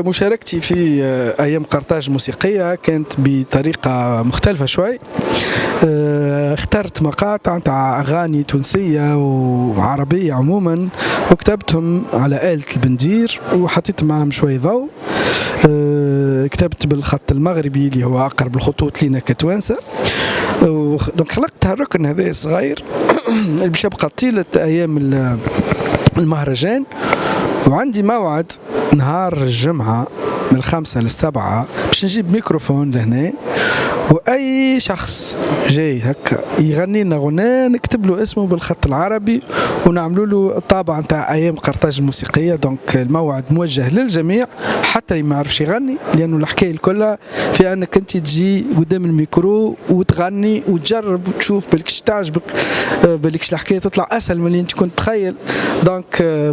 مشاركتي في أيام قرطاج موسيقية كانت بطريقة مختلفة شوي. اخترت مقاطع نتاع أغاني تونسية وعربية عموما وكتبتهم على آلة البندير وحطيت معهم شوي ضوء. كتبت بالخط المغربي اللي هو أقرب الخطوط لينا كتوانسة. دونك خلقت هالركن هذا صغير اللي باش يبقى طيلة أيام المهرجان. وعندي موعد نهار الجمعة من 5 ل7 باش نجيب ميكروفون لهنا، واي شخص جاي هكا يغني لنا غناء نكتب له اسمه بالخط العربي ونعملوا له الطابع نتاع ايام قرطاج الموسيقيه. دونك الموعد موجه للجميع حتى اللي ما يعرفش يغني، لانه الحكايه الكلها في انك انت تجي قدام الميكرو وتغني وتجرب وتشوف بالكش تعجبك، بالكش الحكايه تطلع اسهل من اللي انت كنت تخيل. دونك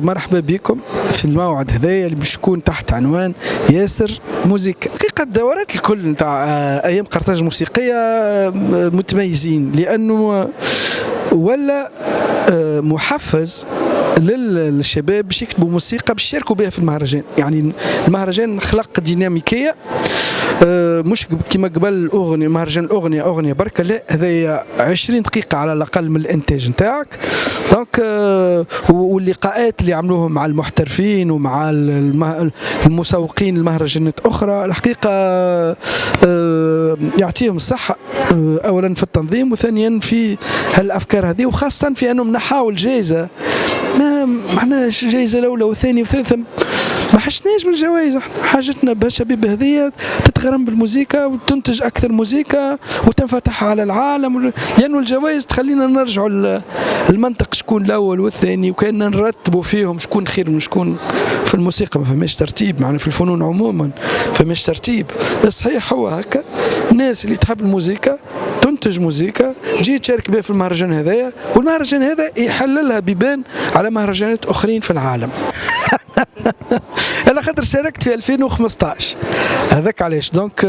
مرحبا بكم في الموعد هذايا اللي باش يكون تحت عنوان ياسر موزيك. حقيقه الدورات الكل نتاع ايام قرطاج الموسيقيه متميزين، لانه ولا محفز للشباب باش يكتبوا موسيقى باش يشاركوا بها في المهرجان. يعني المهرجان خلق ديناميكيه، مش كما قبل الاغنيه مهرجان اغنيه بركه، لا هذا 20 دقيقه على الاقل من الانتاج نتاعك. دونك واللقاءات اللي عملوهم مع المحترفين ومع المسوقين المهرجانات اخرى الحقيقه يعطيهم الصحه، اولا في التنظيم وثانيا في هالافكار هذه، وخاصه في انهم نحاول جائزه ما معناش جائزه الاولى والثانيه وثالثه، ما حشناش بالجوائز. حاجتنا بهالشباب هذه تتغرم بالموسيقى وتنتج اكثر موسيقى وتنفتح على العالم، لانه الجوائز تخلينا نرجعوا المنطق شكون الاول والثاني، وكان نرتبوا فيهم شكون خير من شكون. في الموسيقى ما فماش ترتيب، معنا في الفنون عموما فماش ترتيب. الصحيح هو هكا، الناس اللي تحب الموسيقى تنتج موسيقى تجي تشارك بها في المهرجان هذايا، والمهرجان هذا يحللها بيبان على مهرجانات اخرين في العالم. على خاطر شاركت في 2015 هذاك علاش. دونك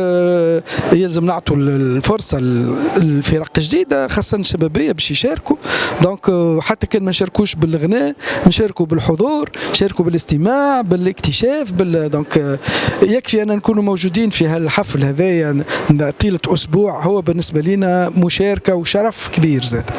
يلزم نعطوا الفرصه للفرق جديده خاصه الشبابيه باش يشاركوا. دونك حتى كان ما نشاركوش بالغناء نشاركوا بالحضور، نشاركوا بالاستماع بالاكتشاف دونك يكفي ان نكونوا موجودين في هالحفل هذايا طيله اسبوع، هو بالنسبه لنا مشاركه وشرف كبير زاد.